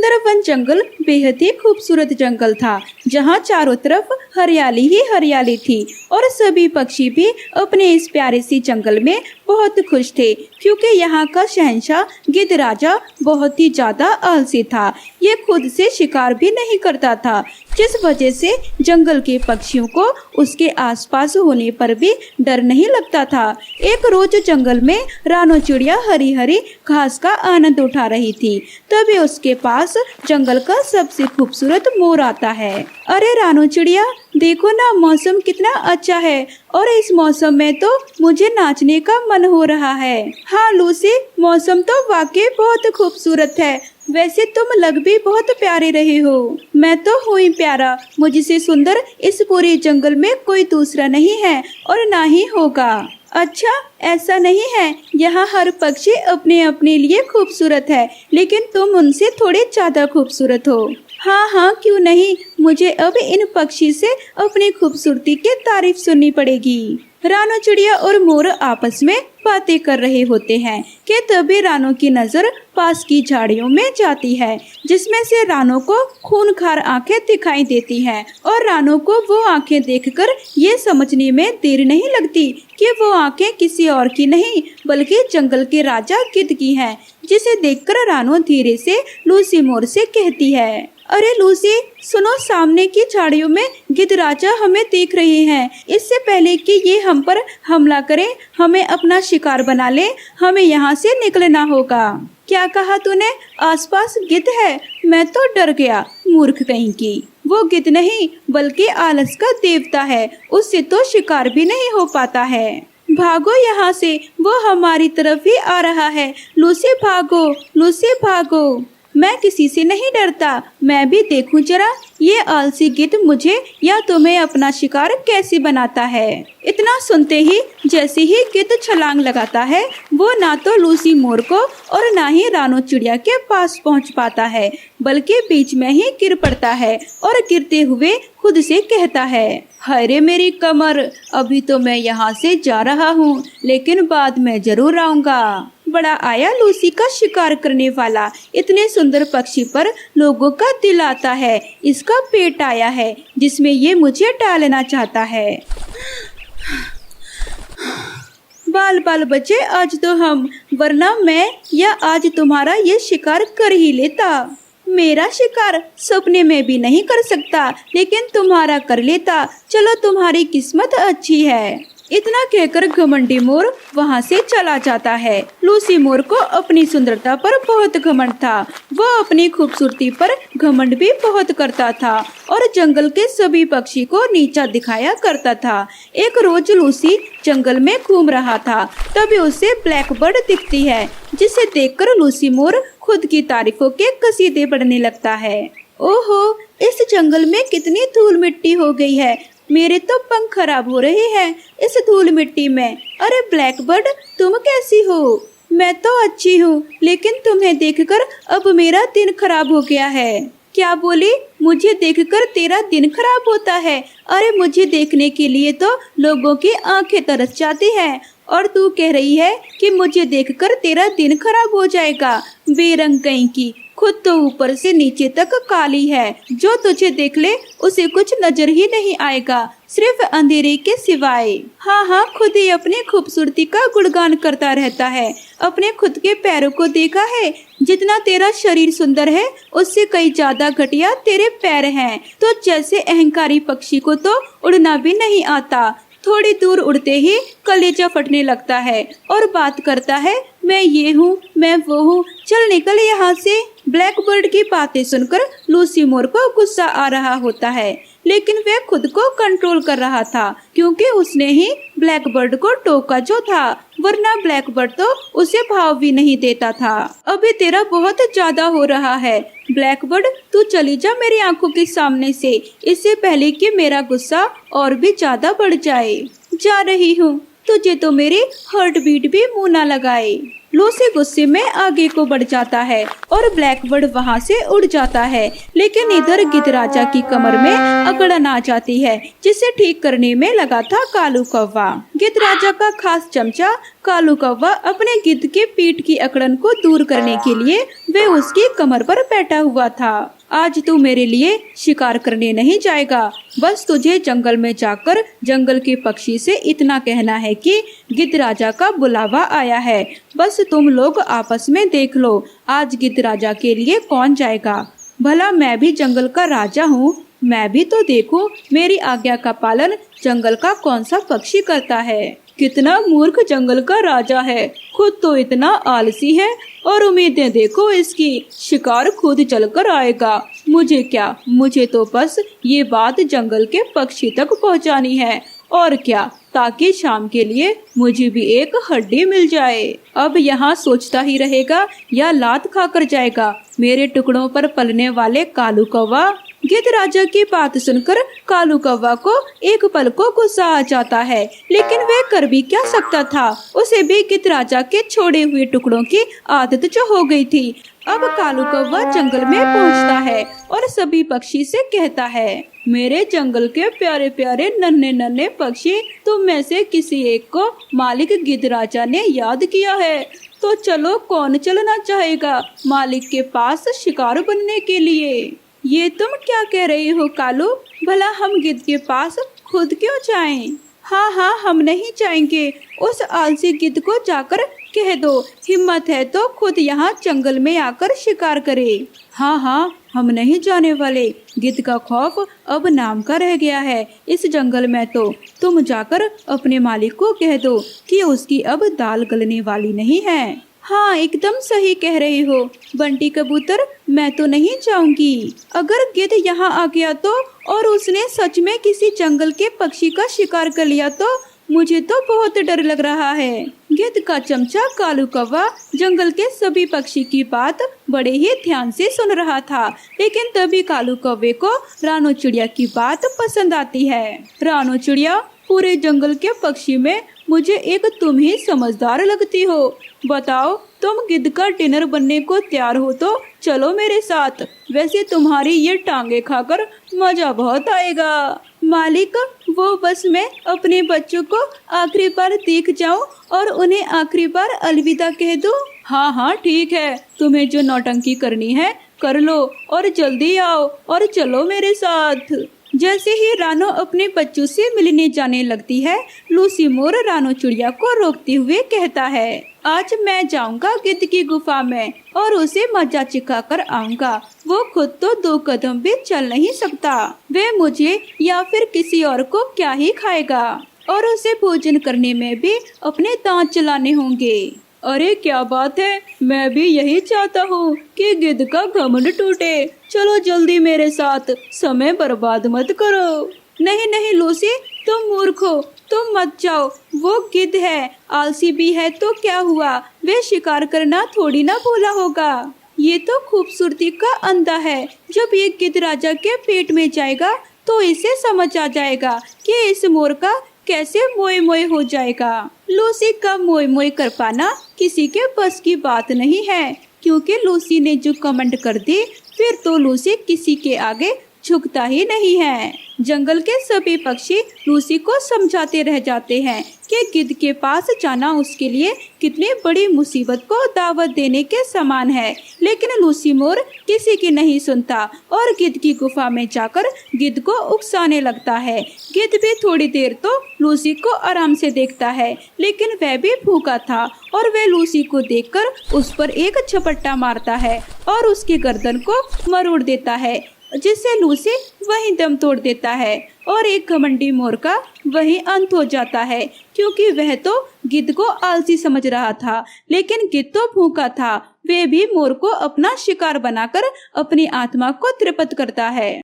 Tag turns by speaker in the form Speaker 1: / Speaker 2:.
Speaker 1: सुंदरवन जंगल बेहद ही खूबसूरत जंगल था, जहाँ चारों तरफ हरियाली ही हरियाली थी और सभी पक्षी भी अपने इस प्यारे सी जंगल में बहुत खुश थे, क्योंकि यहाँ का शहंशाह गिद्ध राजा बहुत ही ज्यादा आलसी था। ये खुद से शिकार भी नहीं करता था, जिस वजह से जंगल के पक्षियों को उसके आसपास होने पर भी डर नहीं लगता था। एक रोज जंगल में रानो चिड़िया हरी हरी घास का आनंद उठा रही थी, तभी उसके पास जंगल का सबसे खूबसूरत मोर आता है। अरे रानो चिड़िया, देखो ना, मौसम कितना अच्छा है और इस मौसम में तो मुझे नाचने का मन हो रहा है। हाँ लूसी, मौसम तो वाकई बहुत खूबसूरत है। वैसे तुम लग भी बहुत प्यारे रहे हो। मैं तो हूँ ही प्यारा, मुझसे सुंदर इस पूरे जंगल में कोई दूसरा नहीं है और ना ही होगा। अच्छा, ऐसा नहीं है, यहाँ हर पक्षी अपने अपने लिए खूबसूरत है, लेकिन तुम उनसे थोड़े ज्यादा खूबसूरत हो। हाँ हाँ, क्यों नहीं, मुझे अब इन पक्षी से अपनी खूबसूरती की तारीफ सुननी पड़ेगी। रानो चिड़िया और मोर आपस में बातें कर रहे होते हैं कि तभी रानो की नजर पास की झाड़ियों में जाती है, जिसमें से रानो को खूंखार आंखें दिखाई देती हैं और रानो को वो आंखें देखकर ये समझने में देर नहीं लगती कि वो आंखें किसी और की नहीं बल्कि जंगल के राजा गिद्ध की हैं, जिसे देखकर रानो धीरे से लूसी मोर से कहती है, अरे लूसी सुनो, सामने की झाड़ियों में गिद्ध राजा हमें देख रहे हैं। इससे पहले कि ये हम पर हमला करें, हमें अपना शिकार बना ले, हमें यहाँ से निकलना होगा। क्या कहा तूने? आसपास गिद्ध है? मैं तो डर गया, मूर्ख कहीं की। वो गिद्ध नहीं बल्कि आलस का देवता है, उससे तो शिकार भी नहीं हो पाता है। भागो यहाँ से, वो हमारी तरफ ही आ रहा है। लूसी भागो, लूसी भागो। मैं किसी से नहीं डरता, मैं भी देखूं जरा ये आलसी गिद्ध मुझे या तुम्हें अपना शिकार कैसे बनाता है। इतना सुनते ही जैसे ही गिद्ध छलांग लगाता है, वो ना तो लूसी मोर को और ना ही रानो चिड़िया के पास पहुंच पाता है, बल्कि बीच में ही गिर पड़ता है और गिरते हुए खुद से कहता है, हाय रे मेरी कमर, अभी तो मैं यहाँ से जा रहा हूँ, लेकिन बाद में जरूर आऊंगा। बड़ा आया लूसी का शिकार करने वाला, इतने सुंदर पक्षी पर लोगों का दिल आता है। इसका पेट आया है जिसमें ये मुझे डालना चाहता है। बाल बाल बचे आज तो हम, वरना मैं या आज तुम्हारा ये शिकार कर ही लेता। मेरा शिकार सपने में भी नहीं कर सकता, लेकिन तुम्हारा कर लेता। चलो, तुम्हारी किस्मत अच्छी है। इतना कहकर घमंडी मोर वहाँ से चला जाता है। लूसी मोर को अपनी सुंदरता पर बहुत घमंड था, वो अपनी खूबसूरती पर घमंड भी बहुत करता था और जंगल के सभी पक्षी को नीचा दिखाया करता था। एक रोज लूसी जंगल में घूम रहा था, तभी उसे ब्लैक बर्ड दिखती है, जिसे देखकर लूसी मोर खुद की तारीफों के कसीदे पढ़ने लगता है। ओहो, इस जंगल में कितनी धूल मिट्टी हो गई है, मेरे तो पंख खराब हो रहे हैं इस धूल मिट्टी में। अरे ब्लैक बर्ड, तुम कैसी हो? मैं तो अच्छी हूँ, लेकिन तुम्हें देखकर अब मेरा दिन खराब हो गया है। क्या बोली? मुझे देखकर तेरा दिन खराब होता है? अरे मुझे देखने के लिए तो लोगों की आंखें तरस जाती हैं, और तू कह रही है कि मुझे देखकर तेरा दिन खराब हो जाएगा। बेरंग कहीं की, खुद तो ऊपर से नीचे तक काली है, जो तुझे देख ले उसे कुछ नजर ही नहीं आएगा, सिर्फ अंधेरे के सिवाय। हाँ हाँ, खुद ही अपनी खूबसूरती का गुणगान करता रहता है। अपने खुद के पैरों को देखा है? जितना तेरा शरीर सुंदर है, उससे कई ज्यादा घटिया तेरे पैर हैं। तो जैसे अहंकारी पक्षी को तो उड़ना भी नहीं आता, थोड़ी दूर उड़ते ही कलेजा फटने लगता है और बात करता है, मैं ये हूँ, मैं वो हूँ, चल निकल यहाँ से। ब्लैक बर्ड की बातें सुनकर लूसी मोर को गुस्सा आ रहा होता है, लेकिन वह खुद को कंट्रोल कर रहा था, क्योंकि उसने ही ब्लैक बर्ड को टोका जो था, वरना ब्लैक बर्ड तो उसे भाव भी नहीं देता था। अभी तेरा बहुत ज्यादा हो रहा है ब्लैक बर्ड, तू चली जा मेरी आंखों के सामने से, इससे पहले कि मेरा गुस्सा और भी ज्यादा बढ़ जाए। जा रही हूँ, तुझे तो मेरी हार्ट बीट भी मुँह न लगाए। लूसी गुस्से में आगे को बढ़ जाता है और ब्लैकबर्ड वहाँ से उड़ जाता है, लेकिन इधर गिद्ध राजा की कमर में अकड़न आ जाती है, जिसे ठीक करने में लगा था कालू कौवा। गिद्ध राजा का खास चमचा कालू कौवा अपने गिद्ध के पीठ की अकड़न को दूर करने के लिए वे उसकी कमर पर बैठा हुआ था। आज तू मेरे लिए शिकार करने नहीं जाएगा, बस तुझे जंगल में जाकर जंगल के पक्षी से इतना कहना है कि गिद्ध राजा का बुलावा आया है। बस तुम लोग आपस में देख लो, आज गिद्ध राजा के लिए कौन जाएगा। भला मैं भी जंगल का राजा हूँ, मैं भी तो देखूं मेरी आज्ञा का पालन जंगल का कौन सा पक्षी करता है। कितना मूर्ख जंगल का राजा है, खुद तो इतना आलसी है और उम्मीदें देखो इसकी, शिकार खुद चलकर आएगा। मुझे क्या, मुझे तो बस ये बात जंगल के पक्षी तक पहुंचानी है और क्या, ताकि शाम के लिए मुझे भी एक हड्डी मिल जाए। अब यहाँ सोचता ही रहेगा या लात खाकर जाएगा मेरे टुकड़ों पर पलने वाले कालू कौवा। गिद्ध राजा की बात सुनकर कालू कौवा को एक पल को गुस्सा आ जाता है, लेकिन वह कर भी क्या सकता था, उसे भी गिद्ध राजा के छोड़े हुए टुकड़ों की आदत जो हो गई थी। अब कालू कौवा जंगल में पहुंचता है और सभी पक्षी से कहता है, मेरे जंगल के प्यारे प्यारे नन्हे नन्हे पक्षी, तुम में से किसी एक को मालिक गिद्ध राजा ने याद किया है, तो चलो कौन चलना चाहेगा मालिक के पास शिकार बनने के लिए। ये तुम क्या कह रही हो कालू, भला हम गिद्ध के पास खुद क्यों जाएं? हाँ हाँ, हम नहीं जाएंगे, उस आलसी गिद्ध को जाकर कह दो हिम्मत है तो खुद यहाँ जंगल में आकर शिकार करे। हाँ हाँ, हम नहीं जाने वाले, गिद्ध का खौफ अब नाम का रह गया है इस जंगल में। तो तुम जाकर अपने मालिक को कह दो कि उसकी अब दाल गलने वाली नहीं है। हाँ, एकदम सही कह रही हो बंटी कबूतर, मैं तो नहीं जाऊंगी। अगर गिद्ध यहाँ आ गया तो और उसने सच में किसी जंगल के पक्षी का शिकार कर लिया तो मुझे तो बहुत डर लग रहा है। गिद्ध का चमचा कालू कौवा जंगल के सभी पक्षी की बात बड़े ही ध्यान से सुन रहा था, लेकिन तभी कालू कौवे को रानो चिड़िया की बात पसंद आती है। रानो चिड़िया, पूरे जंगल के पक्षी में मुझे एक तुम ही समझदार लगती हो। बताओ, तुम गिद्ध का डिनर बनने को तैयार हो तो चलो मेरे साथ, वैसे तुम्हारी ये टांगे खाकर मजा बहुत आएगा। मालिक, वो बस मैं अपने बच्चों को आखिरी बार देख जाऊं और उन्हें आखिरी बार अलविदा कह दूं। हाँ हाँ ठीक है, तुम्हें जो नौटंकी करनी है कर लो और जल्दी आओ और चलो मेरे साथ। जैसे ही रानो अपने बच्चों से मिलने जाने लगती है, लूसी मोर रानो चिड़िया को रोकते हुए कहता है, आज मैं जाऊंगा गिद्ध की गुफा में और उसे मजा चिखा कर आऊंगा। वो खुद तो 2 कदम भी चल नहीं सकता, वे मुझे या फिर किसी और को क्या ही खाएगा और उसे भोजन करने में भी अपने दांत चलाने होंगे। अरे क्या बात है, मैं भी यही चाहता हूँ कि गिद्ध का घमंड टूटे। चलो जल्दी मेरे साथ, समय बर्बाद मत करो। नहीं नहीं लूसी, तुम मूर्ख हो, तुम मत जाओ। वो गिद्ध है, आलसी भी है तो क्या हुआ, वे शिकार करना थोड़ी ना भूला होगा। ये तो खूबसूरती का अंधा है, जब ये गिद्ध राजा के पेट में जाएगा तो इसे समझ आ जाएगा कि इस मोर का कैसे मोए मोए हो जाएगा। लूसी का मोए मोए कर पाना किसी के बस की बात नहीं है, क्योंकि लूसी ने जो कमेंट कर दी फिर तो लूसी किसी के आगे झुकता ही नहीं है। जंगल के सभी पक्षी लूसी को समझाते रह जाते हैं कि गिद्ध के पास जाना उसके लिए कितनी बड़ी मुसीबत को दावत देने के समान है, लेकिन लूसी मोर किसी की नहीं सुनता और गिद्ध की गुफा में जाकर गिद्ध को उकसाने लगता है। गिद्ध भी थोड़ी देर तो लूसी को आराम से देखता है, लेकिन वह भी भूखा था और वह लूसी को देखकर उस पर एक झपट्टा मारता है और उसकी गर्दन को मरोड़ देता है, जिससे लूसी वहीं दम तोड़ देता है और एक घमंडी मोर का वहीं अंत हो जाता है, क्योंकि वह तो गिद्ध को आलसी समझ रहा था, लेकिन गिद्ध तो भूखा था। वह भी मोर को अपना शिकार बनाकर अपनी आत्मा को तृप्त करता है।